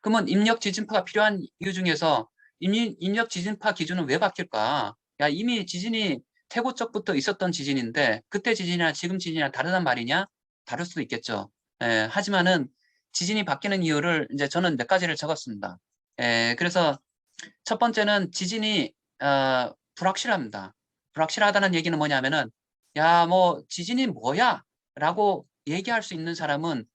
그러면 입력 지진파가 필요한 이유 중에서 입력 지진파 기준은 왜 바뀔까? 야, 이미 지진이 태고 쪽부터 있었던 지진인데 그때 지진이나 지금 지진이랑 다르단 말이냐? 다를 수도 있겠죠. 하지만은 지진이 바뀌는 이유를 이제 저는 몇 가지를 적었습니다. 그래서 첫 번째는 지진이 불확실합니다. 불확실하다는 얘기는 뭐냐면은 야, 뭐 지진이 뭐야? 라고 얘기할 수 있는 사람은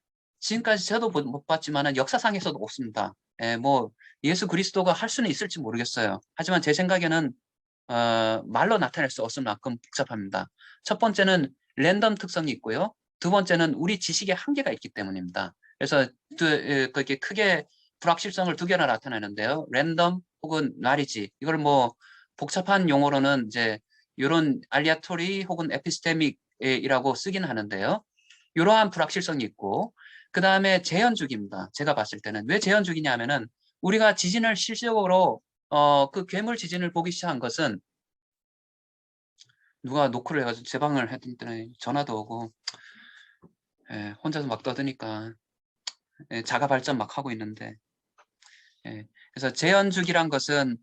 지금까지 저도 못 봤지만은 역사상에서도 없습니다. 뭐 예수 그리스도가 할 수는 있을지 모르겠어요. 하지만 제 생각에는 말로 나타낼 수 없을 만큼 복잡합니다. 첫 번째는 랜덤 특성이 있고요. 두 번째는 우리 지식의 한계가 있기 때문입니다. 그래서 그게 크게 불확실성을 두 개나 나타내는데요. 랜덤 혹은 나리지. 이걸 뭐 복잡한 용어로는 이제 이런 알리아토리 혹은 에피스테믹이라고 쓰긴 하는데요. 이러한 불확실성이 있고 그 다음에 재현주기입니다. 제가 봤을 때는 왜 재현주기냐면은 우리가 지진을 실질적으로 그 괴물 지진을 보기 시작한 것은 누가 노크를 해가지고 제 방을 했더니 전화도 오고 혼자서 막 떠드니까 자가 발전 막 하고 있는데 그래서 재현주기란 것은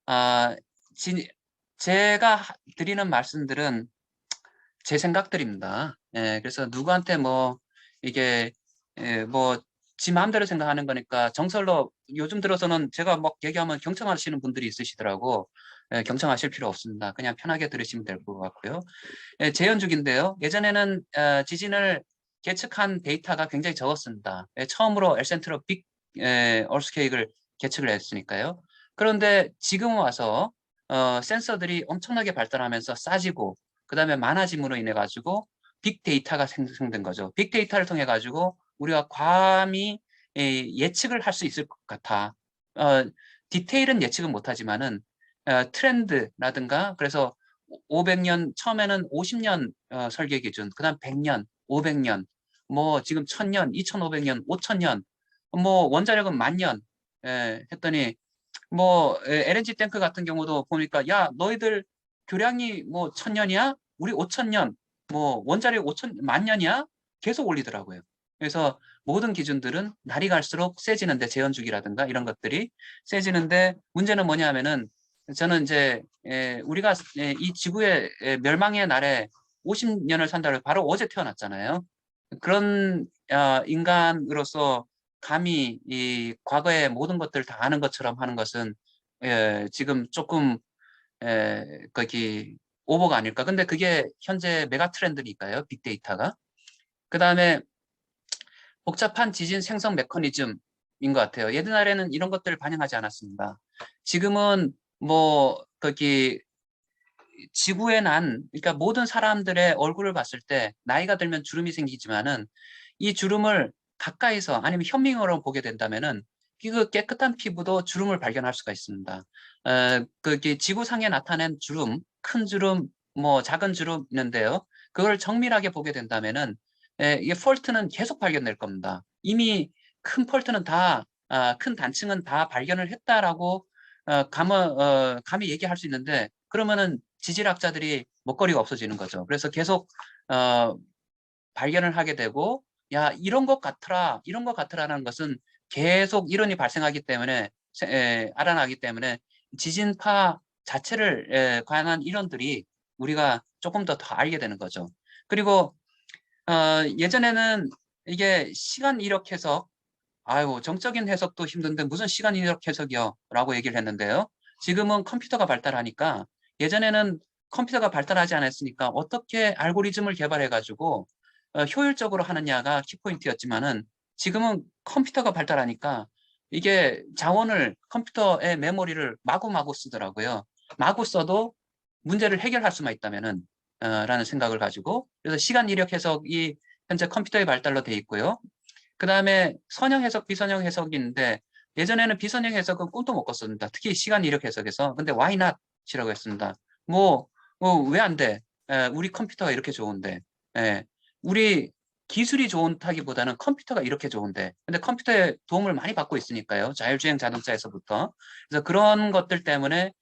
아, 제가 드리는 말씀들은 제 생각들입니다. 그래서 누구한테 뭐 이게 뭐 지 마음대로 생각하는 거니까 정설로 요즘 들어서는 제가 막 얘기하면 경청하시는 분들이 있으시더라고. 경청하실 필요 없습니다. 그냥 편하게 들으시면 될 것 같고요. 재현주기인데요. 예전에는 지진을 계측한 데이터가 굉장히 적었습니다. 처음으로 엘센트로 빅 얼스케이크를 계측을 했으니까요. 그런데 지금 와서 센서들이 엄청나게 발달하면서 싸지고 그 다음에 많아짐으로 인해 가지고 빅데이터가 생성된 거죠. 빅데이터를 통해 가지고 우리가 감히 예측을 할 수 있을 것 같아. 디테일은 예측은 못하지만은 트렌드라든가 그래서 500년 처음에는 50년 설계 기준, 그다음 100년, 500년, 뭐 지금 1000년, 2500년, 5000년, 뭐 원자력은 10,000년 했더니 뭐 LNG 탱크 같은 경우도 보니까 야 너희들 교량이 뭐 1000년이야? 우리 5000년, 뭐 원자력 5000, 10,000년이야? 계속 올리더라고요. 그래서 모든 기준들은 날이 갈수록 세지는데 재현주기라든가 이런 것들이 세지는데 문제는 뭐냐면은 저는 이제 우리가 이 지구의 멸망의 날에 50년을 산다고 바로 어제 태어났잖아요. 그런 인간으로서 감히 이 과거의 모든 것들을 다 아는 것처럼 하는 것은 지금 조금 거기 오버가 아닐까. 근데 그게 현재 메가 트렌드니까요. 빅데이터가. 그다음에 복잡한 지진 생성 메커니즘인 것 같아요. 옛날에는 이런 것들을 반영하지 않았습니다. 지금은 뭐 거기 지구의 그러니까 모든 사람들의 얼굴을 봤을 때 나이가 들면 주름이 생기지만은 이 주름을 가까이서 아니면 현미경으로 보게 된다면은 그 깨끗한 피부도 주름을 발견할 수가 있습니다. 그게 지구상에 나타낸 주름, 큰 주름, 뭐 작은 주름 있는데요. 그걸 정밀하게 보게 된다면은 이게 폴트는 계속 발견될 겁니다. 이미 큰 폴트는 큰 단층은 다 발견을 했다라고 감히 얘기할 수 있는데 그러면은 지질학자들이 먹거리가 없어지는 거죠. 그래서 계속 어, 발견을 하게 되고 야 이런 것 같더라 이런 것 같더라는 것은 계속 이론이 발생하기 때문에 알아나기 때문에 지진파 자체를 관한 이론들이 우리가 조금 더 알게 되는 거죠. 그리고 예전에는 이게 시간 이력 해석 아유, 정적인 해석도 힘든데 무슨 시간 이력 해석이요? 라고 얘기를 했는데요. 지금은 컴퓨터가 발달하니까 예전에는 컴퓨터가 발달하지 않았으니까 어떻게 알고리즘을 개발해가지고 효율적으로 하느냐가 키포인트였지만은 지금은 컴퓨터가 발달하니까 이게 자원을 컴퓨터의 메모리를 마구마구 쓰더라고요. 마구 써도 문제를 해결할 수만 있다면은 라는 생각을 가지고 그래서 시간 이력 해석이 현재 컴퓨터의 발달로 돼 있고요. 그 다음에 선형 해석, 비선형 해석이 있는데 예전에는 비선형 해석은 꿈도 못 꿨습니다. 특히 시간 이력 해석에서. 근데 why not? 이라고 했습니다. 왜 안 돼? 우리 컴퓨터가 이렇게 좋은데. 예, 우리 기술이 좋다기보다는 컴퓨터가 이렇게 좋은데. 근데 컴퓨터의 도움을 많이 받고 있으니까요. 자율주행 자동차에서부터. 그래서 그런 것들 때문에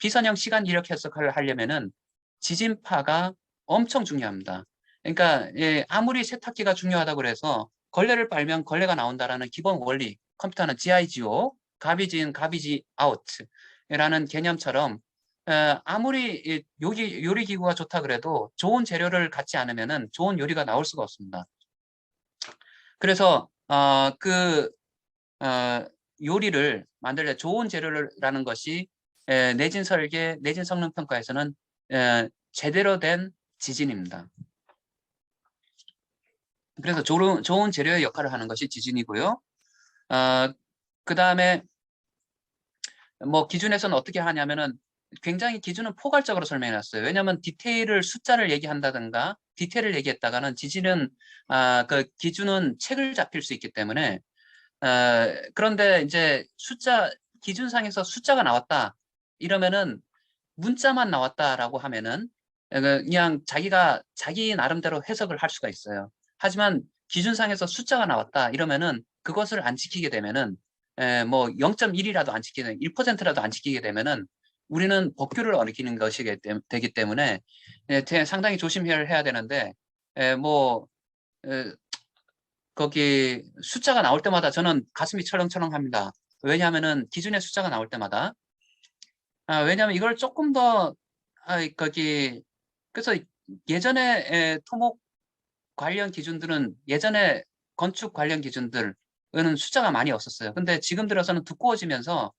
비선형 시간 이력 해석을 하려면은 지진파가 엄청 중요합니다. 그러니까 아무리 세탁기가 중요하다고 그래서 걸레를 빨면 걸레가 나온다라는 기본 원리, 컴퓨터는 GIGO, garbage in, garbage out라는 개념처럼 아무리 요리기구가 좋다 그래도 좋은 재료를 갖지 않으면은 좋은 요리가 나올 수가 없습니다. 그래서 요리를 만들 때 좋은 재료라는 것이 내진 설계, 내진 성능 평가에서는 제대로 된 지진입니다. 그래서 좋은 재료의 역할을 하는 것이 지진이고요. 그 다음에 뭐 기준에서는 어떻게 하냐면은 굉장히 기준은 포괄적으로 설명해놨어요. 왜냐하면 디테일을 숫자를 얘기한다든가 디테일을 얘기했다가는 지진은 그 기준은 책을 잡힐 수 있기 때문에 그런데 이제 기준상에서 숫자가 나왔다 이러면은 문자만 나왔다라고 하면은 그냥 자기 나름대로 해석을 할 수가 있어요. 하지만 기준상에서 숫자가 나왔다 이러면은 그것을 안 지키게 되면은 뭐 0.1이라도 안 지키는 1%라도 안 지키게 되면은 우리는 법규를 어기는 것이 되기 때문에 상당히 조심해야 되는데 뭐 거기 숫자가 나올 때마다 저는 가슴이 철렁철렁합니다. 왜냐하면은 기준의 숫자가 나올 때마다 왜냐하면 이걸 조금 더 거기 그래서 예전에 토목 관련 기준들은 예전에 건축 관련 기준들은 숫자가 많이 없었어요. 근데 지금 들어서는 두꺼워지면서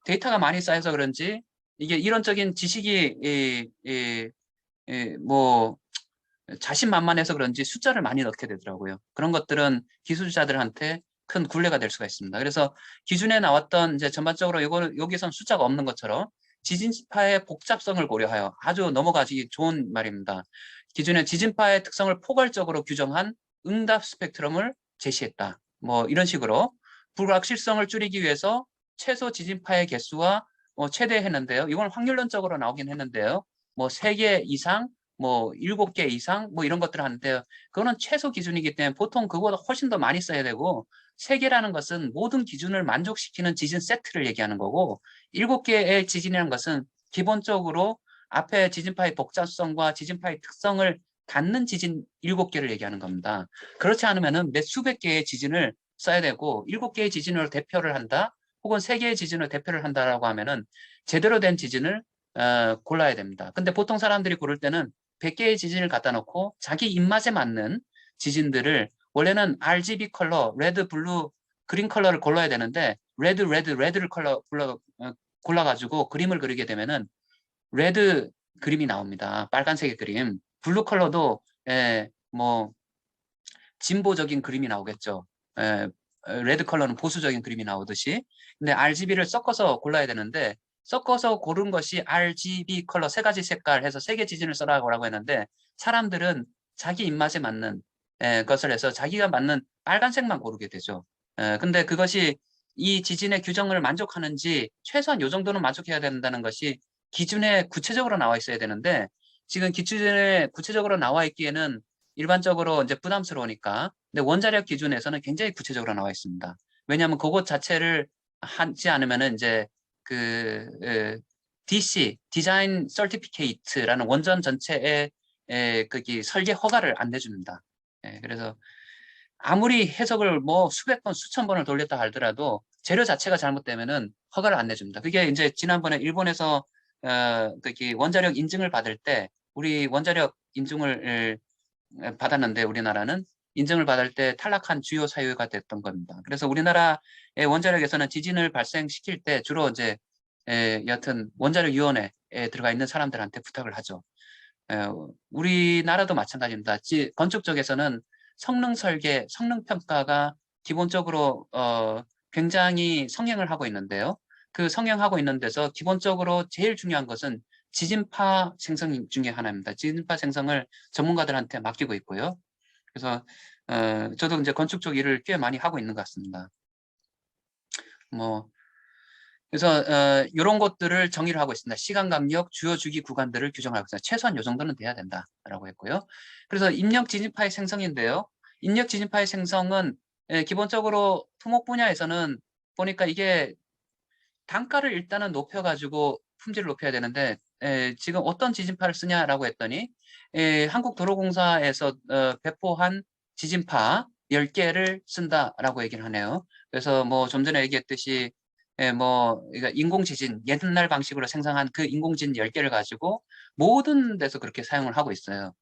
데이터가 많이 쌓여서 그런지 이게 이론적인 지식이 뭐 자신만만해서 그런지 숫자를 많이 넣게 되더라고요. 그런 것들은 기술자들한테 큰 굴레가 될 수가 있습니다. 그래서 기준에 나왔던 이제 전반적으로 여기선 숫자가 없는 것처럼 지진파의 복잡성을 고려하여 아주 넘어가기 좋은 말입니다. 기준에 지진파의 특성을 포괄적으로 규정한 응답 스펙트럼을 제시했다. 뭐 이런 식으로 불확실성을 줄이기 위해서 최소 지진파의 개수와 최대했는데요. 이건 확률론적으로 나오긴 했는데요. 뭐 3개 이상 뭐 7개 이상 뭐 이런 것들을 하는데요. 그거는 최소 기준이기 때문에 보통 그거보다 훨씬 더 많이 써야 되고 3개라는 것은 모든 기준을 만족시키는 지진 세트를 얘기하는 거고 7개의 지진이라는 것은 기본적으로 앞에 지진파의 복잡성과 지진파의 특성을 갖는 지진 7개를 얘기하는 겁니다. 그렇지 않으면은 몇 수백 개의 지진을 써야 되고 7개의 지진을 대표를 한다 혹은 3개의 지진을 대표를 한다라고 하면은 제대로 된 지진을 골라야 됩니다. 근데 보통 사람들이 고를 때는 100개의 지진을 갖다 놓고 자기 입맛에 맞는 지진들을 원래는 RGB 컬러, 레드, 블루, 그린 컬러를 골라야 되는데 레드를 골라가지고 그림을 그리게 되면은 레드 그림이 나옵니다. 빨간색의 그림. 블루 컬러도 뭐 진보적인 그림이 나오겠죠. 레드 컬러는 보수적인 그림이 나오듯이. 근데 RGB를 섞어서 골라야 되는데 섞어서 고른 것이 RGB 컬러 3가지 색깔 해서 3개 지진을 써라고 했는데 사람들은 자기 입맛에 맞는 것을 해서 자기가 맞는 빨간색만 고르게 되죠. 근데 그것이 이 지진의 규정을 만족하는지 최소한 이 정도는 만족해야 된다는 것이 기준에 구체적으로 나와 있어야 되는데 지금 기준에 구체적으로 나와 있기에는 일반적으로 이제 부담스러우니까 근데 원자력 기준에서는 굉장히 구체적으로 나와 있습니다. 왜냐하면 그것 자체를 하지 않으면은 이제 DC 디자인 서티피케이트라는 원전 전체의 거기 설계 허가를 안 내줍니다. 그래서 아무리 해석을 뭐 수백 번, 수천 번을 돌렸다 하더라도 재료 자체가 잘못되면은 허가를 안 내줍니다. 그게 이제 지난번에 일본에서 거기 원자력 인증을 받을 때 우리 원자력 인증을 받았는데 우리나라는 인증을 받을 때 탈락한 주요 사유가 됐던 겁니다. 그래서 우리나라의 원자력에서는 지진을 발생시킬 때 주로 이제 여튼 원자력위원회에 들어가 있는 사람들한테 부탁을 하죠. 우리나라도 마찬가지입니다. 건축 쪽에서는 성능 설계, 성능 평가가 기본적으로 굉장히 성행을 하고 있는데요. 그 성행하고 있는 데서 기본적으로 제일 중요한 것은 지진파 생성 중에 하나입니다. 지진파 생성을 전문가들한테 맡기고 있고요. 그래서 저도 이제 건축 쪽 일을 꽤 많이 하고 있는 것 같습니다. 뭐 그래서 이런 것들을 정의를 하고 있습니다. 시간 간격, 주요 주기 구간들을 규정하고 있습니다. 최소한 이 정도는 돼야 된다라고 했고요. 그래서 입력 지진파의 생성인데요. 입력 지진파의 생성은 기본적으로 토목 분야에서는 보니까 이게 단가를 일단은 높여가지고 품질을 높여야 되는데 지금 어떤 지진파를 쓰냐라고 했더니 한국도로공사에서 배포한 지진파 10개를 쓴다라고 얘기를 하네요. 그래서 뭐 좀 전에 얘기했듯이 그러니까 인공지진 옛날 방식으로 생성한 그 인공지진 10개를 가지고 모든 데서 그렇게 사용을 하고 있어요.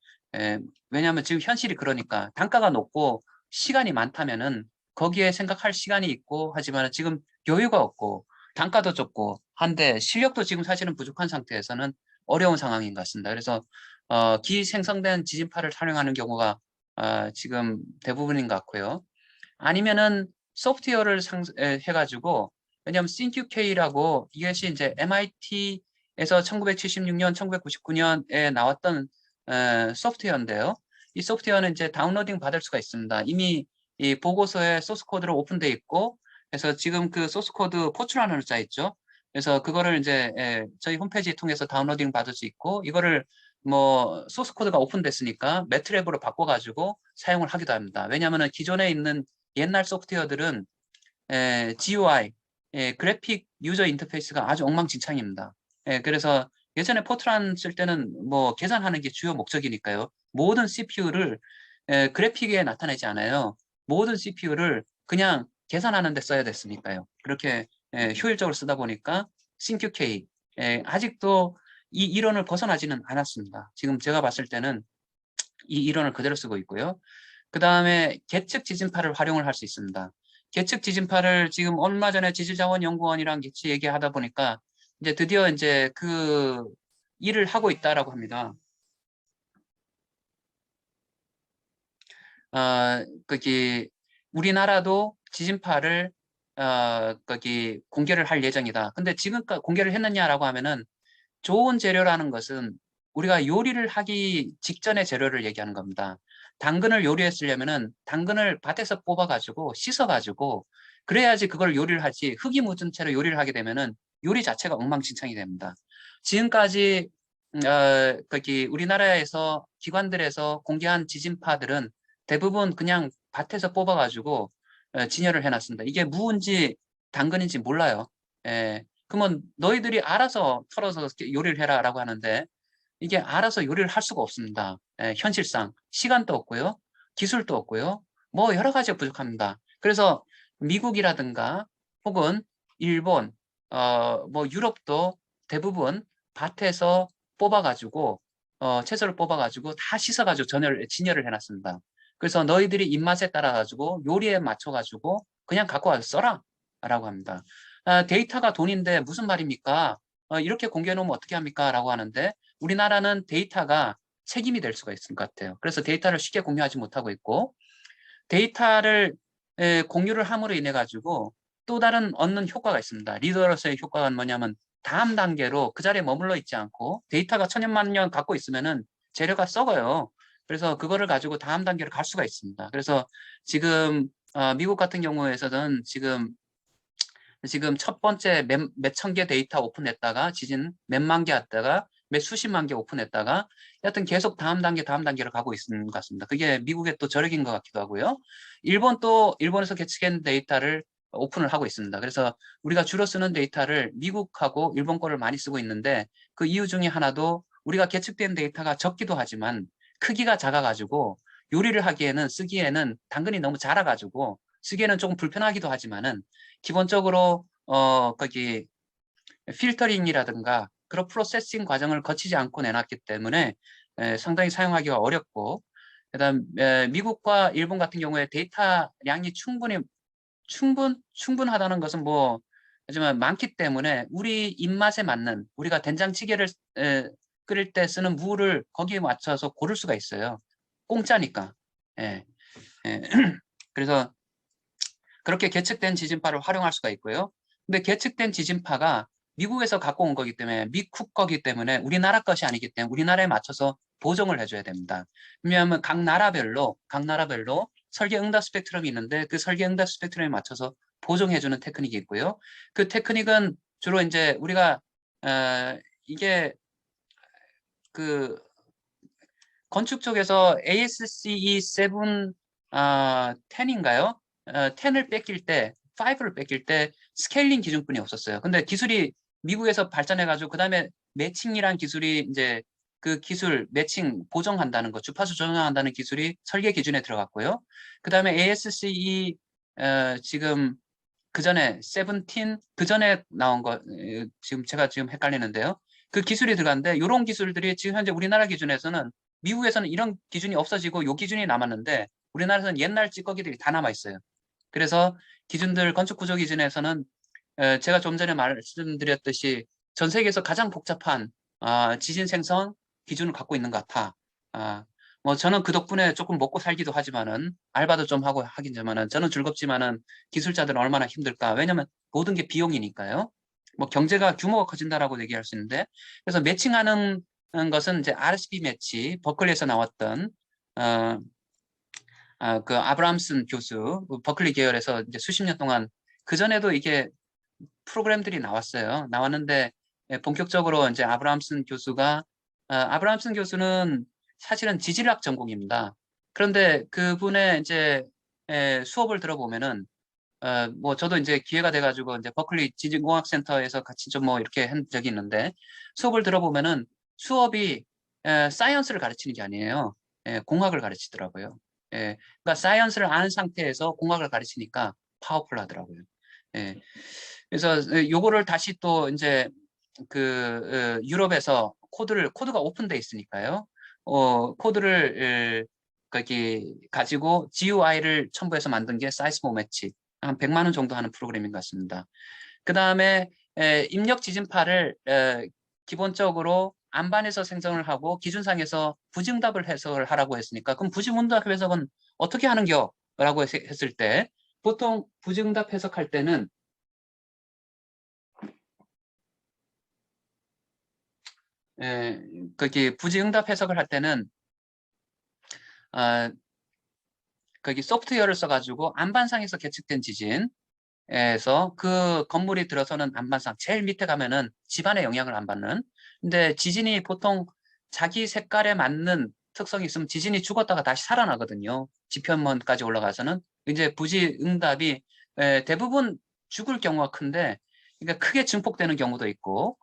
왜냐하면 지금 현실이 그러니까 단가가 높고 시간이 많다면은 거기에 생각할 시간이 있고 하지만 지금 여유가 없고 단가도 좁고 한데 실력도 지금 사실은 부족한 상태에서는 어려운 상황인 것 같습니다. 그래서 기생성된 지진파를 활용하는 경우가 지금 대부분인 것 같고요. 아니면은 소프트웨어를 해가지고 왜냐하면 ThinQK라고 이것이 이제 MIT에서 1976년, 1999년에 나왔던 소프트웨어인데요. 이 소프트웨어는 이제 다운로딩 받을 수가 있습니다. 이미 이 보고서에 소스 코드로 오픈돼 있고, 그래서 지금 그 소스 코드 포출하는 짜 있죠. 그래서 그거를 이제 저희 홈페이지 통해서 다운로딩 받을 수 있고, 이거를 뭐 소스 코드가 오픈됐으니까 매트랩으로 바꿔가지고 사용을 하기도 합니다. 왜냐하면 기존에 있는 옛날 소프트웨어들은 GUI, 그래픽 유저 인터페이스가 아주 엉망진창입니다. 그래서 예전에 포트란 쓸 때는 뭐 계산하는 게 주요 목적이니까요. 모든 CPU를 그래픽에 나타내지 않아요. 모든 CPU를 그냥 계산하는 데 써야 됐으니까요. 그렇게 효율적으로 쓰다 보니까 ThinQK 아직도 이 이론을 벗어나지는 않았습니다. 지금 제가 봤을 때는 이 이론을 그대로 쓰고 있고요. 그 다음에 계측 지진파를 활용을 할 수 있습니다. 계측 지진파를 지금 얼마 전에 지질자원연구원이랑 같이 얘기하다 보니까 이제 드디어 이제 그 일을 하고 있다라고 합니다. 거기 우리나라도 지진파를 거기 공개를 할 예정이다. 근데 지금까지 공개를 했느냐라고 하면은 좋은 재료라는 것은 우리가 요리를 하기 직전의 재료를 얘기하는 겁니다. 당근을 요리했으려면은 당근을 밭에서 뽑아가지고 씻어가지고 그래야지 그걸 요리를 하지 흙이 묻은 채로 요리를 하게 되면은 요리 자체가 엉망진창이 됩니다. 지금까지 거기 우리나라에서 기관들에서 공개한 지진파들은 대부분 그냥 밭에서 뽑아가지고 진열을 해놨습니다. 이게 무인지 당근인지 몰라요. 그러면 너희들이 알아서 털어서 요리를 해라라고 하는데 이게 알아서 요리를 할 수가 없습니다. 현실상 시간도 없고요, 기술도 없고요, 뭐 여러 가지가 부족합니다. 그래서 미국이라든가 혹은 일본, 뭐 유럽도 대부분 밭에서 뽑아가지고 채소를 뽑아가지고 다 씻어가지고 진열을 해놨습니다. 그래서 너희들이 입맛에 따라가지고 요리에 맞춰가지고 그냥 갖고 와서 써라라고 합니다. 데이터가 돈인데 무슨 말입니까? 이렇게 공개해놓으면 어떻게 합니까? 라고 하는데 우리나라는 데이터가 책임이 될 수가 있을 것 같아요. 그래서 데이터를 쉽게 공유하지 못하고 있고 데이터를 공유를 함으로 인해 가지고 또 다른 얻는 효과가 있습니다. 리더로서의 효과가 뭐냐면 다음 단계로 그 자리에 머물러 있지 않고 데이터가 천년만년 갖고 있으면은 재료가 썩어요. 그래서 그거를 가지고 다음 단계로 갈 수가 있습니다. 그래서 지금 미국 같은 경우에서는 지금 첫 번째 몇 천 개 데이터 오픈했다가 지진 몇만 개 했다가 몇 수십만 개 오픈했다가 여하튼 계속 다음 단계로 가고 있는 것 같습니다. 그게 미국의 또 저력인 것 같기도 하고요. 일본에서 개측한 데이터를 오픈을 하고 있습니다. 그래서 우리가 주로 쓰는 데이터를 미국하고 일본 거를 많이 쓰고 있는데 그 이유 중에 하나도 우리가 개측된 데이터가 적기도 하지만 크기가 작아가지고 요리를 하기에는 쓰기에는 당근이 너무 작아가지고 쓰기에는 조금 불편하기도 하지만은 기본적으로 거기 필터링이라든가 그런 프로세싱 과정을 거치지 않고 내놨기 때문에 상당히 사용하기가 어렵고 그다음 미국과 일본 같은 경우에 데이터량이 충분하다는 것은 뭐 하지만 많기 때문에 우리 입맛에 맞는 우리가 된장찌개를 끓일 때 쓰는 무를 거기에 맞춰서 고를 수가 있어요. 공짜니까. 예, 예. 그래서 그렇게 계측된 지진파를 활용할 수가 있고요. 근데 계측된 지진파가 미국에서 갖고 온 거기 때문에 미국 거기 때문에 우리나라 것이 아니기 때문에 우리나라에 맞춰서 보정을 해줘야 됩니다. 왜냐하면 각 나라별로 설계 응답 스펙트럼이 있는데 그 설계 응답 스펙트럼에 맞춰서 보정해주는 테크닉이 있고요. 그 테크닉은 주로 이제 우리가 이게 그 건축 쪽에서 ASCE 7 10인가요? 10을 뺏길 때 5를 뺏길 때 스케일링 기준뿐이 없었어요. 근데 기술이 미국에서 발전해가지고 그 다음에 매칭이란 기술이 이제 그 기술 매칭 보정한다는 거, 주파수 조정한다는 기술이 설계 기준에 들어갔고요. 그 다음에 ASCE 지금 그 전에 17, 그 전에 나온 거 지금 제가 지금 헷갈리는데요. 그 기술이 들어갔는데 이런 기술들이 지금 현재 우리나라 기준에서는 미국에서는 이런 기준이 없어지고 요 기준이 남았는데 우리나라에서는 옛날 찌꺼기들이 다 남아 있어요. 그래서 기준들 건축 구조 기준에서는 제가 좀 전에 말씀드렸듯이 전 세계에서 가장 복잡한 지진 생성 기준을 갖고 있는 것 같아. 뭐 저는 그 덕분에 조금 먹고 살기도 하지만은 알바도 좀 하고 하긴지만은 저는 즐겁지만은 기술자들은 얼마나 힘들까. 왜냐면 모든 게 비용이니까요. 뭐 경제가 규모가 커진다라고 얘기할 수 있는데 그래서 매칭하는 것은 이제 RSB 매치 버클리에서 나왔던 그 아브람슨 교수 버클리 계열에서 이제 수십 년 동안 그 전에도 이게 프로그램들이 나왔는데 본격적으로 이제 아브람슨 교수가 아브람슨 교수는 사실은 지질학 전공입니다. 그런데 그분의 이제 수업을 들어보면은 뭐 저도 이제 기회가 돼가지고 이제 버클리 지진공학센터에서 같이 좀 뭐 이렇게 한 적이 있는데 수업을 들어보면은 수업이 사이언스를 가르치는 게 아니에요. 공학을 가르치더라고요. 그러니까 사이언스를 아는 상태에서 공학을 가르치니까 파워풀하더라고요. 그래서 요거를 다시 또 이제 그 유럽에서 코드가 오픈돼 있으니까요. 코드를 거기 가지고 GUI를 첨부해서 만든 게 사이스모 매치 한 100만 원 정도 하는 프로그램인 것 같습니다. 그 다음에 입력 지진파를 기본적으로 안반에서 생성을 하고 기준상에서 부증답을 해석을 하라고 했으니까 그럼 부증응답 해석은 어떻게 하는겨? 라고 했을 때 보통 부증응답 해석할 때는 거기 부지응답 해석을 할 때는 거기 소프트웨어를 써가지고 안반상에서 계측된 지진에서 그 건물이 들어서는 안반상 제일 밑에 가면은 집안에 영향을 안 받는. 근데 지진이 보통 자기 색깔에 맞는 특성이 있으면 지진이 죽었다가 다시 살아나거든요. 지표면까지 올라가서는 이제 부지응답이 대부분 죽을 경우가 큰데 그러니까 크게 증폭되는 경우도 있고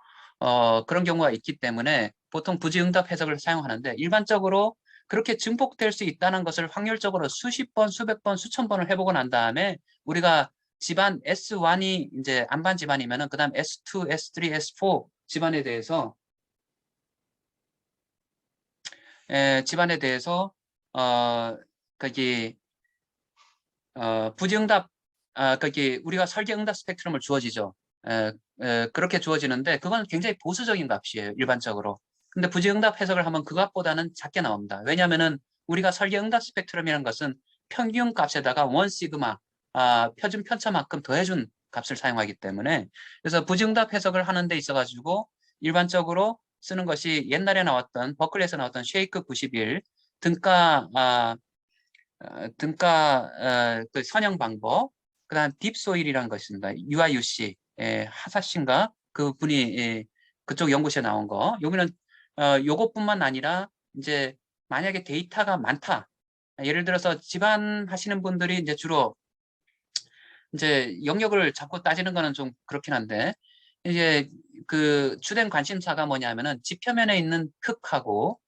그런 경우가 있기 때문에 보통 부지응답 해석을 사용하는데 일반적으로 그렇게 증폭될 수 있다는 것을 확률적으로 수십 번, 수백 번, 수천 번을 해보고 난 다음에 우리가 집안 S1이 이제 안반 집안이면은 그 다음 S2, S3, S4 집안에 대해서 집안에 대해서 거기 부지응답 거기 우리가 설계응답 스펙트럼을 주어지죠. 그렇게 주어지는데 그건 굉장히 보수적인 값이에요. 일반적으로. 근데 부지응답 해석을 하면 그 값보다는 작게 나옵니다. 왜냐하면은 우리가 설계응답 스펙트럼이라는 것은 평균 값에다가 원 시그마 표준 편차만큼 더해준 값을 사용하기 때문에 그래서 부지응답 해석을 하는 데 있어 가지고 일반적으로 쓰는 것이 옛날에 나왔던 버클리에서 나왔던 쉐이크 91 등가 그 선형 방법, 그다음 딥소일이라는 것이 있습니다. UIUC 하사신가 그 분이 그쪽 연구실에 나온 거. 여기는 요것뿐만 아니라 이제 만약에 데이터가 많다. 예를 들어서 집안 하시는 분들이 이제 주로 이제 영역을 자꾸 따지는 거는 좀 그렇긴 한데 이제 그 주된 관심사가 뭐냐면은 지표면에 있는 흙하고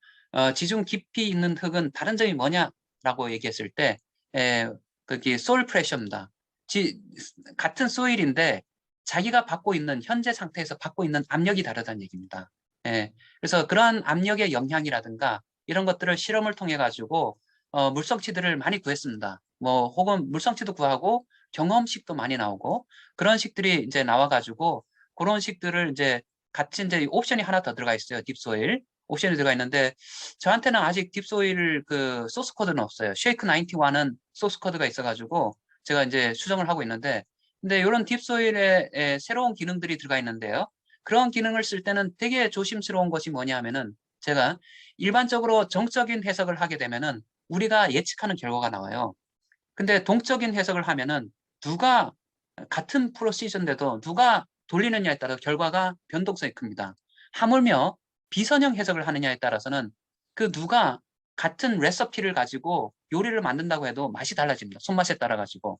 지중 깊이 있는 흙은 다른 점이 뭐냐라고 얘기했을 때 그게 소일 프레셔입니다. 같은 소일인데 자기가 받고 있는 현재 상태에서 받고 있는 압력이 다르다는 얘기입니다. 그래서 그러한 압력의 영향이라든가 이런 것들을 실험을 통해 가지고 물성치들을 많이 구했습니다. 뭐 혹은 물성치도 구하고 경험식도 많이 나오고 그런 식들이 이제 나와가지고 그런 식들을 이제 같이 이제 옵션이 하나 더 들어가 있어요. 딥소일 옵션이 들어가 있는데 저한테는 아직 딥소일 그 소스 코드는 없어요. 쉐이크 91은 소스 코드가 있어가지고 제가 이제 수정을 하고 있는데 근데 이런 딥소일에 새로운 기능들이 들어가 있는데요. 그런 기능을 쓸 때는 되게 조심스러운 것이 뭐냐 하면은 제가 일반적으로 정적인 해석을 하게 되면은 우리가 예측하는 결과가 나와요. 근데 동적인 해석을 하면은 누가 같은 프로시저인데도 누가 돌리느냐에 따라 결과가 변동성이 큽니다. 하물며 비선형 해석을 하느냐에 따라서는 그 누가 같은 레시피를 가지고 요리를 만든다고 해도 맛이 달라집니다. 손맛에 따라 가지고.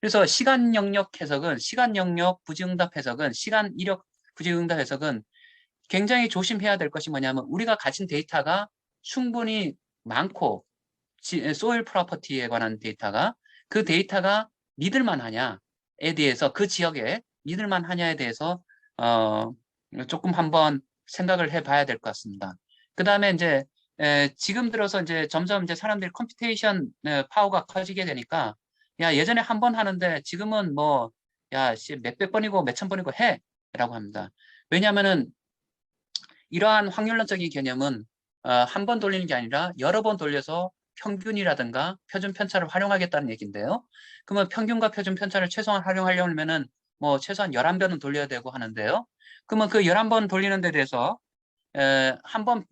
그래서 시간 영역 해석은 시간 영역 부지응답 해석은 시간 이력 부지응답 해석은 굉장히 조심해야 될 것이 뭐냐면 우리가 가진 데이터가 충분히 많고 소일 프로퍼티에 관한 데이터가 그 데이터가 믿을만 하냐에 대해서 그 지역에 믿을만 하냐에 대해서 조금 한번 생각을 해봐야 될 것 같습니다. 그 다음에 이제 지금 들어서 이제 점점 이제 사람들이 컴퓨테이션 파워가 커지게 되니까 야 예전에 한 번 하는데 지금은 뭐 야 몇백 번이고 몇천 번이고 해라고 합니다. 왜냐하면은 이러한 확률론적인 개념은 한 번 돌리는 게 아니라 여러 번 돌려서 평균이라든가 표준 편차를 활용하겠다는 얘기인데요. 그러면 평균과 표준 편차를 최소한 활용하려면은 뭐 최소한 11번은 돌려야 되고 하는데요. 그러면 그 11번 돌리는 데 대해서 한번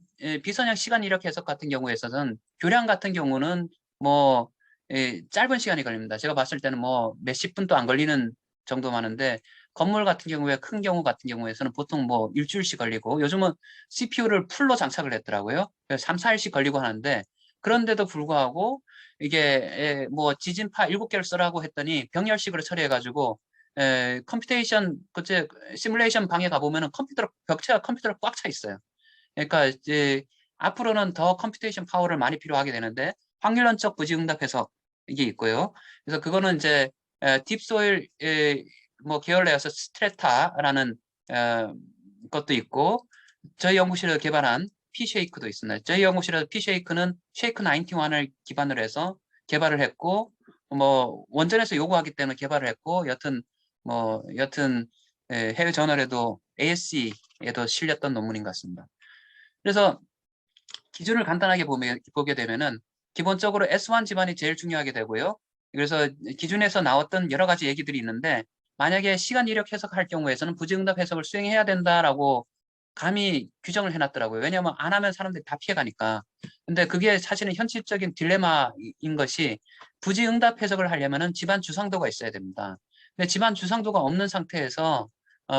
비선형 시간 이력 해석 같은 경우에서는 교량 같은 경우는 뭐 짧은 시간이 걸립니다. 제가 봤을 때는 뭐 몇십 분도 안 걸리는 정도만 하는데 건물 같은 경우에 큰 경우 같은 경우에서는 보통 뭐 일주일씩 걸리고 요즘은 CPU를 풀로 장착을 했더라고요. 3, 4일씩 걸리고 하는데 그런데도 불구하고 이게 뭐 지진파 7개를 쓰라고 했더니 병렬식으로 처리해가지고 컴퓨테이션 그때 시뮬레이션 방에 가보면은 벽체가 컴퓨터로 꽉 차 있어요. 그러니까 이제 앞으로는 더 컴퓨테이션 파워를 많이 필요하게 되는데 확률론적 부지응답 해석 이게 있고요. 그래서 그거는 이제 딥소일 뭐 계열 내에서 스트레타라는 것도 있고 저희 연구실에서 개발한 P쉐이크도 있습니다. 저희 연구실에서 P쉐이크는 쉐이크 91을 기반으로 해서 개발을 했고 뭐 원전에서 요구하기 때문에 개발을 했고 여튼 해외 저널에도 ASC에도 실렸던 논문인 것 같습니다. 그래서 기준을 간단하게 보게 되면은 기본적으로 S1 집안이 제일 중요하게 되고요. 그래서 기준에서 나왔던 여러 가지 얘기들이 있는데 만약에 시간 이력 해석할 경우에서는 부지응답 해석을 수행해야 된다라고 감히 규정을 해놨더라고요. 왜냐하면 안 하면 사람들이 다 피해가니까. 근데 그게 사실은 현실적인 딜레마인 것이 부지응답 해석을 하려면은 집안 주상도가 있어야 됩니다. 근데 집안 주상도가 없는 상태에서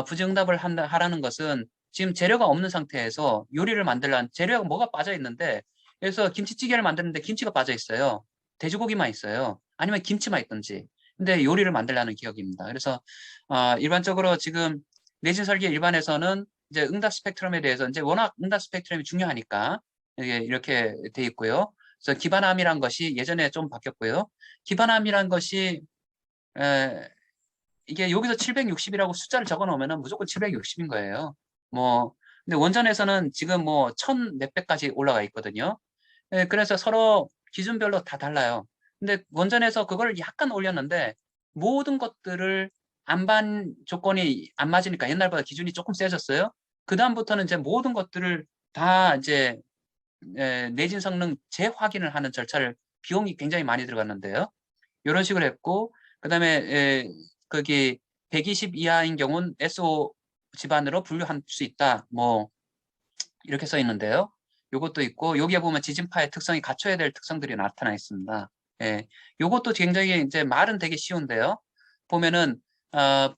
부지응답을 하라는 것은 지금 재료가 없는 상태에서 요리를 만들려면 재료가 뭐가 빠져 있는데 그래서 김치찌개를 만드는데 김치가 빠져 있어요. 돼지고기만 있어요. 아니면 김치만 있든지. 근데 요리를 만들려는 기억입니다. 그래서 일반적으로 지금 내진 설계 일반에서는 이제 응답 스펙트럼에 대해서 이제 워낙 응답 스펙트럼이 중요하니까 이렇게 돼 있고요. 그래서 기반함이란 것이 예전에 좀 바뀌었고요. 기반함이란 것이 이게 여기서 760이라고 숫자를 적어 놓으면 무조건 760인 거예요. 뭐, 근데 원전에서는 지금 뭐, 1000 몇백까지 올라가 있거든요. 그래서 서로 기준별로 다 달라요. 근데 원전에서 그걸 약간 올렸는데, 모든 것들을 안반 조건이 안 맞으니까 옛날보다 기준이 조금 세졌어요. 그다음부터는 이제 모든 것들을 다 이제, 내진 성능 재확인을 하는 절차를 비용이 굉장히 많이 들어갔는데요. 이런 식으로 했고, 그 다음에 거기 120 이하인 경우는 SO 집안으로 분류할 수 있다. 뭐 이렇게 써 있는데요. 요것도 있고 여기에 보면 지진파의 특성이 갖춰야 될 특성들이 나타나 있습니다. 예, 요것도 굉장히 이제 말은 되게 쉬운데요. 보면은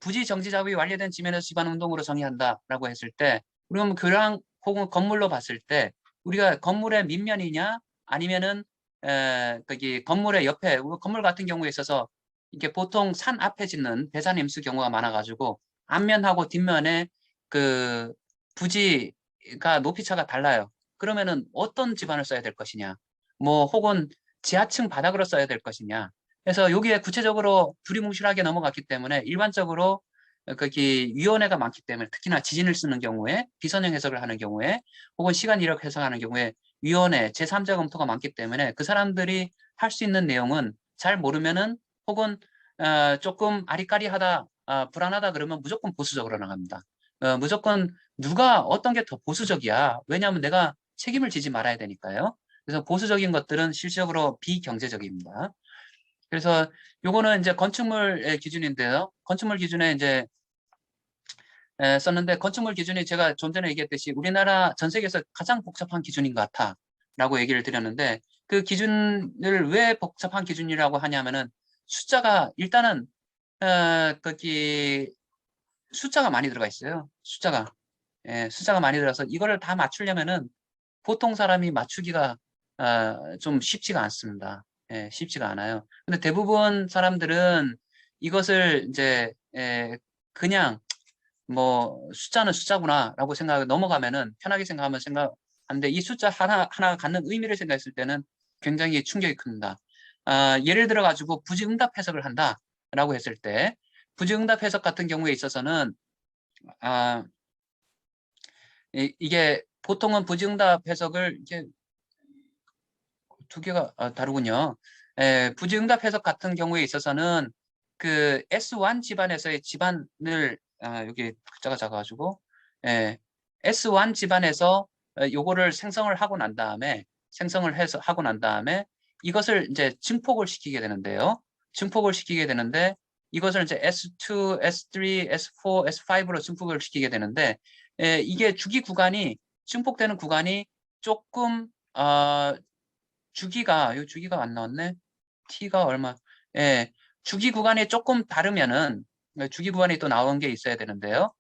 부지 정지 작업이 완료된 지면에서 집안 운동으로 정의한다라고 했을 때 우리가 교량 혹은 건물로 봤을 때 우리가 건물의 밑면이냐 아니면은 거기 건물의 옆에 건물 같은 경우에 있어서 이게 보통 산 앞에 짓는 배산 임수 경우가 많아가지고 앞면하고 뒷면에 그 부지가 높이차가 달라요. 그러면은 어떤 집안을 써야 될 것이냐, 뭐 혹은 지하층 바닥으로 써야 될 것이냐. 그래서 여기에 구체적으로 두리뭉실하게 넘어갔기 때문에 일반적으로 거기 위원회가 많기 때문에 특히나 지진을 쓰는 경우에 비선형 해석을 하는 경우에 혹은 시간 이력 해석하는 경우에 위원회 제3자 검토가 많기 때문에 그 사람들이 할 수 있는 내용은 잘 모르면은 혹은 조금 아리까리하다 불안하다 그러면 무조건 보수적으로 나갑니다. 무조건 누가 어떤 게 더 보수적이야. 왜냐하면 내가 책임을 지지 말아야 되니까요. 그래서 보수적인 것들은 실질적으로 비경제적입니다. 그래서 요거는 이제 건축물의 기준인데요. 건축물 기준에 이제 썼는데 건축물 기준이 제가 좀 전에 얘기했듯이 우리나라 전 세계에서 가장 복잡한 기준인 것 같아 라고 얘기를 드렸는데 그 기준을 왜 복잡한 기준이라고 하냐면은 숫자가 일단은 거기 숫자가 많이 들어가 있어요. 숫자가 많이 들어서 이거를 다 맞추려면은 보통 사람이 맞추기가 좀 쉽지가 않습니다. 쉽지가 않아요. 근데 대부분 사람들은 이것을 이제 그냥 뭐 숫자는 숫자구나라고 생각하고 넘어가면은 편하게 생각하는데 이 숫자 하나 갖는 의미를 생각했을 때는 굉장히 충격이 큽니다. 예를 들어 가지고 부지응답 해석을 한다라고 했을 때 부지응답 해석 같은 경우에 있어서는 아, 이게 보통은 부지응답 해석을 이게 두 개가 다르군요. 부지응답 해석 같은 경우에 있어서는 그 S1 집안에서의 집안을 여기 글자가 작아가지고 S1 집안에서 요거를 생성을 하고 난 다음에 하고 난 다음에 이것을 이제 증폭을 시키게 되는데요. 증폭을 시키게 되는데 이것을 이제 S2, S3, S4, S5로 증폭을 시키게 되는데 이게 주기 구간이 증폭되는 구간이 조금 주기가 안 나왔네. t가 얼마? 예, 주기 구간이 조금 다르면은 주기 구간이 또 나온 게 있어야 되는데요.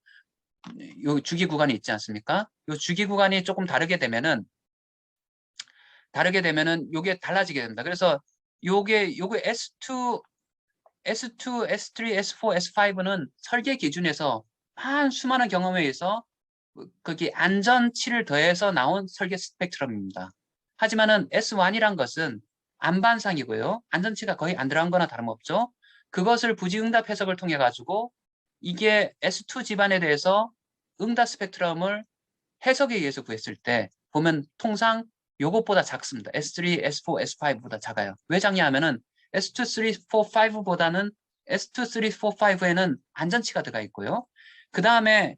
요 주기 구간이 있지 않습니까? 요 주기 구간이 조금 다르게 되면은 요게 달라지게 됩니다. 그래서 요게 S2, S3, S4, S5는 설계 기준에서 수많은 경험에 의해서 거기 안전치를 더해서 나온 설계 스펙트럼입니다. 하지만은 S1이란 것은 안반상이고요. 안전치가 거의 안 들어간 거나 다름없죠. 그것을 부지응답 해석을 통해 가지고 이게 S2 집안에 대해서 응답 스펙트럼을 해석에 의해서 구했을 때 보면 통상 요것보다 작습니다. S3, S4, S5보다 작아요. 왜 작냐 하면은 S2, 3, 4, 5보다는 S2, 3, 4, 5에는 안전치가 들어가 있고요. 그 다음에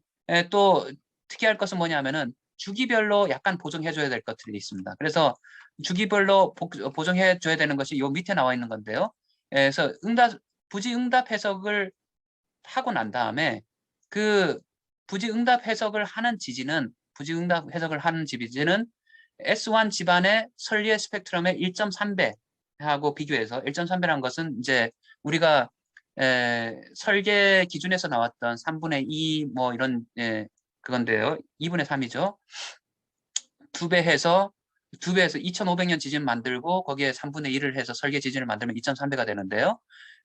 또 특이할 것은 뭐냐 하면은 주기별로 약간 보정해줘야 될 것들이 있습니다. 그래서 주기별로 보정해줘야 되는 것이 요 밑에 나와 있는 건데요. 그래서 부지응답 해석을 하고 난 다음에 그 부지응답 해석을 하는 지지는 S1 집안의 설계 스펙트럼의 1.3배하고 비교해서 1.3배라는 것은 이제 우리가 설계 기준에서 나왔던 3분의 2 뭐 이런 그건데요. 2분의 3이죠. 2배에서 2500년 지진 만들고 거기에 3분의 1을 해서 설계 지진을 만들면 2.3배가 되는데요.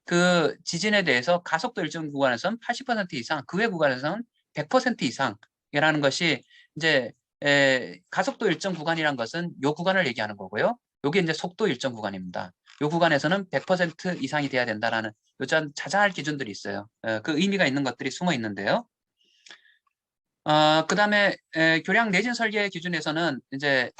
그 지진에 대해서 가속도 일정 구간에서는 80% 이상, 그 외 구간에서는 100% 이상이라는 것이 이제 가속도 일정 구간이란 것은 요 구간을 얘기하는 거고요. 요게 이제 속도 일정 구간입니다. 요 구간에서는 100% 이상이 돼야 된다라는 요즘 자잘한 기준들이 있어요. 그 의미가 있는 것들이 숨어 있는데요. 그다음에 교량 내진 설계 기준에서는 이제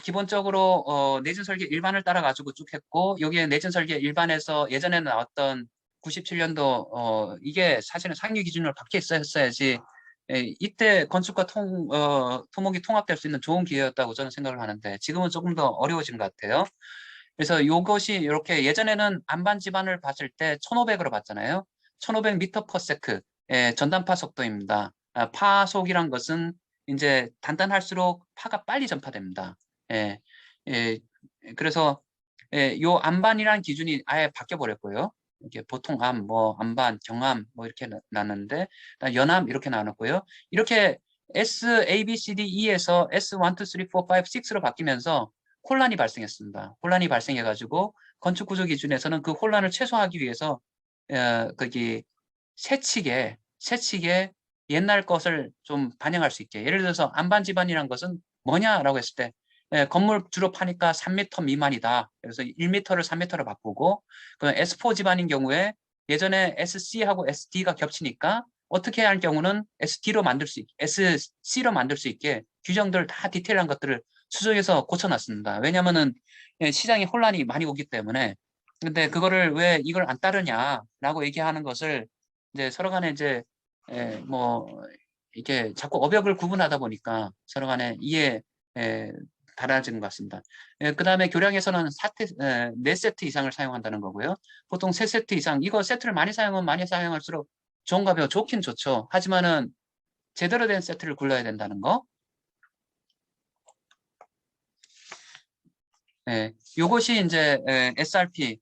기본적으로 내진 설계 일반을 따라 가지고 쭉 했고 여기에 내진 설계 일반에서 예전에 나왔던 97년도 이게 사실은 상위 기준으로 박혀 있었어야지 이때 건축과 토목이 통합될 수 있는 좋은 기회였다고 저는 생각을 하는데 지금은 조금 더 어려워진 것 같아요. 그래서 이것이 이렇게 예전에는 안반 지반을 봤을 때 1500으로 봤잖아요. 1500m per sec 전단파 속도입니다. 파속이란 것은 이제 단단할수록 파가 빨리 전파됩니다. 예, 예, 그래서 요 안반이란 기준이 아예 바뀌어 버렸고요. 이게 보통 암, 뭐 안반, 경암 뭐 이렇게 나눴는데 연암 이렇게 나눴고요. 이렇게 S, A, B, C, D, E에서 S 1, 2, 3, 4, 5, 6로 바뀌면서 혼란이 발생했습니다. 혼란이 발생해가지고 건축 구조 기준에서는 그 혼란을 최소화하기 위해서 거기 세칙에 옛날 것을 좀 반영할 수 있게 예를 들어서 안반 지반이란 것은 뭐냐라고 했을 때 건물 주로 파니까 3m 미만이다. 그래서 1m를 3m로 바꾸고 그럼 S4 지반인 경우에 예전에 SC하고 SD가 겹치니까 어떻게 할 경우는 SC로 만들 수 있게 규정들 다 디테일한 것들을 수정해서 고쳐놨습니다. 왜냐하면은 시장에 혼란이 많이 오기 때문에 근데 그거를 왜 이걸 안 따르냐라고 얘기하는 것을 이제 서로 간에 이제 뭐 이렇게 자꾸 어벽을 구분하다 보니까 서로 간에 이해 달라지는 것 같습니다. 그 다음에 교량에서는 4세트 이상을 사용한다는 거고요. 보통 3세트 이상, 이거 세트를 많이 사용하면 많이 사용할수록 좋은가 봐요. 좋긴 좋죠. 하지만은 제대로 된 세트를 골라야 된다는 거. 요것이 이제 SRP,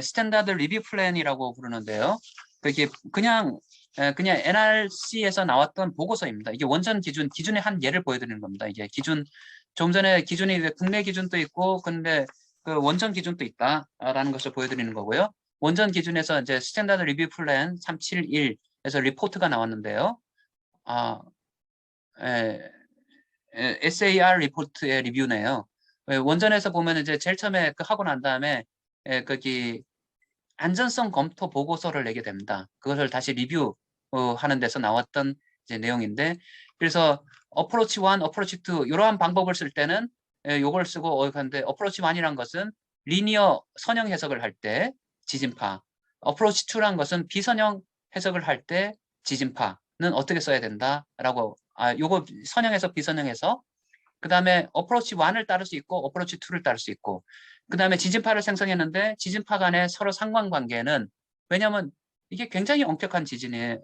스탠다드 리뷰 플랜이라고 부르는데요. 그게 그냥 NRC에서 나왔던 보고서입니다. 이게 원전 기준의 한 예를 보여드리는 겁니다. 이게 좀 전에 기준이 국내 기준도 있고, 근데 그 원전 기준도 있다라는 것을 보여드리는 거고요. 원전 기준에서 이제 스탠다드 리뷰 플랜 371 에서 리포트가 나왔는데요. SAR 리포트의 리뷰네요. 원전에서 보면 이제 제일 처음에 하고 난 다음에 거기 안전성 검토 보고서를 내게 됩니다. 그것을 다시 리뷰 하는 데서 나왔던 이제 내용인데, 그래서 어프로치 1, 어프로치 2 이러한 방법을 쓸 때는 요걸 쓰고 하는데, 어프로치 1이란 것은 리니어 선형 해석을 할 때 지진파, 어프로치 2란 것은 비선형 해석을 할 때 지진파는 어떻게 써야 된다라고, 요거 선형에서 비선형에서, 그 다음에 어프로치 1을 따를 수 있고 어프로치 2를 따를 수 있고, 그 다음에 지진파를 생성했는데 지진파 간의 서로 상관관계는, 왜냐하면 이게 굉장히 엄격한 기준이에요.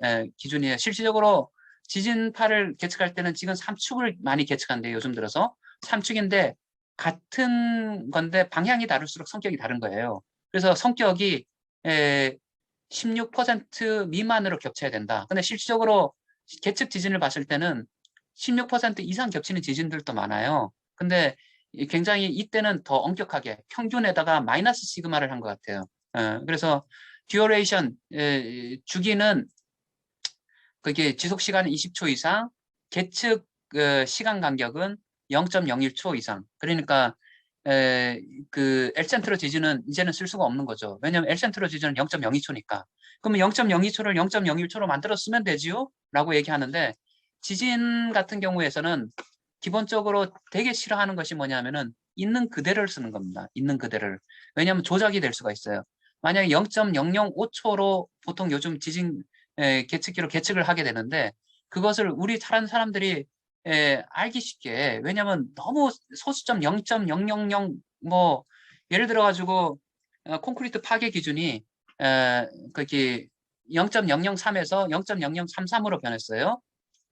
실질적으로 지진파를 계측할 때는 지금 3축을 많이 계측한대요. 요즘 들어서 3축인데 같은 건데 방향이 다를수록 성격이 다른 거예요. 그래서 성격이 16% 미만으로 겹쳐야 된다. 근데 실질적으로 계측 지진을 봤을 때는 16% 이상 겹치는 지진들도 많아요. 근데 굉장히 이때는 더 엄격하게 평균에다가 마이너스 시그마를 한 것 같아요. 그래서 듀어레이션, 주기는 그게 지속 시간은 20초 이상, 계측 시간 간격은 0.01초 이상. 그러니까 그 엘센트로 지진은 이제는 쓸 수가 없는 거죠. 왜냐하면 엘센트로 지진은 0.02초니까. 그러면 0.02초를 0.01초로 만들어 쓰면 되지요? 라고 얘기하는데, 지진 같은 경우에서는 기본적으로 되게 싫어하는 것이 뭐냐면은 있는 그대로를 쓰는 겁니다. 있는 그대로를. 왜냐하면 조작이 될 수가 있어요. 만약에 0.005초로 보통 요즘 지진 계측기로 계측을 하게 되는데, 그것을 우리 다른 사람들이 알기 쉽게, 왜냐하면 너무 소수점 0.000 뭐 예를 들어 가지고 콘크리트 파괴 기준이 거기 0.003에서 0.0033으로 변했어요.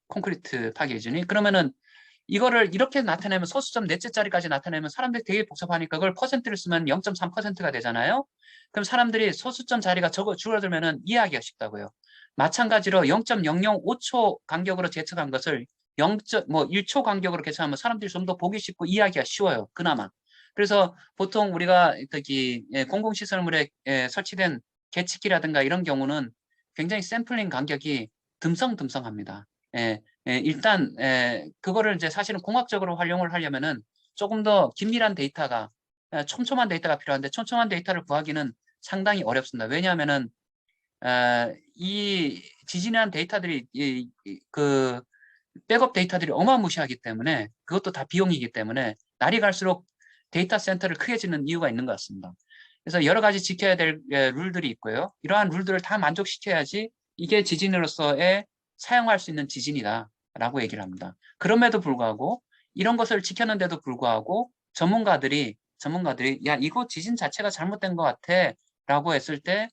콘크리트 파괴 기준이. 그러면은 이거를 이렇게 나타내면, 소수점 넷째 자리까지 나타내면 사람들이 되게 복잡하니까 그걸 퍼센트를 쓰면 0.3%가 되잖아요. 그럼 사람들이 소수점 자리가 줄어들면은 이해하기가 쉽다고요. 마찬가지로 0.005초 간격으로 계측한 것을 1초 간격으로 계측하면 사람들이 좀 더 보기 쉽고 이해하기가 쉬워요. 그나마. 그래서 보통 우리가 공공시설물에 설치된 계측기라든가 이런 경우는 굉장히 샘플링 간격이 듬성듬성합니다. 일단 그거를 이제 사실은 공학적으로 활용을 하려면은 조금 더 긴밀한 데이터가, 촘촘한 데이터가 필요한데 촘촘한 데이터를 구하기는 상당히 어렵습니다. 왜냐하면은 이 지진이라는 데이터들이 그 백업 데이터들이 어마무시하기 때문에, 그것도 다 비용이기 때문에 날이 갈수록 데이터 센터를 크게 짓는 이유가 있는 것 같습니다. 그래서 여러 가지 지켜야 될 룰들이 있고요. 이러한 룰들을 다 만족시켜야지 이게 지진으로서의 사용할 수 있는 지진이다라고 얘기를 합니다. 그럼에도 불구하고, 이런 것을 지켰는데도 불구하고 전문가들이 야, 이거 지진 자체가 잘못된 것 같아 라고 했을 때,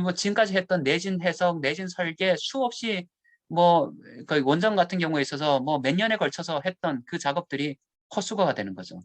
뭐 지금까지 했던 내진 해석, 내진 설계, 수없이 뭐 거의 원전 같은 경우에 있어서 뭐 몇 년에 걸쳐서 했던 그 작업들이 헛수고가 되는 거죠.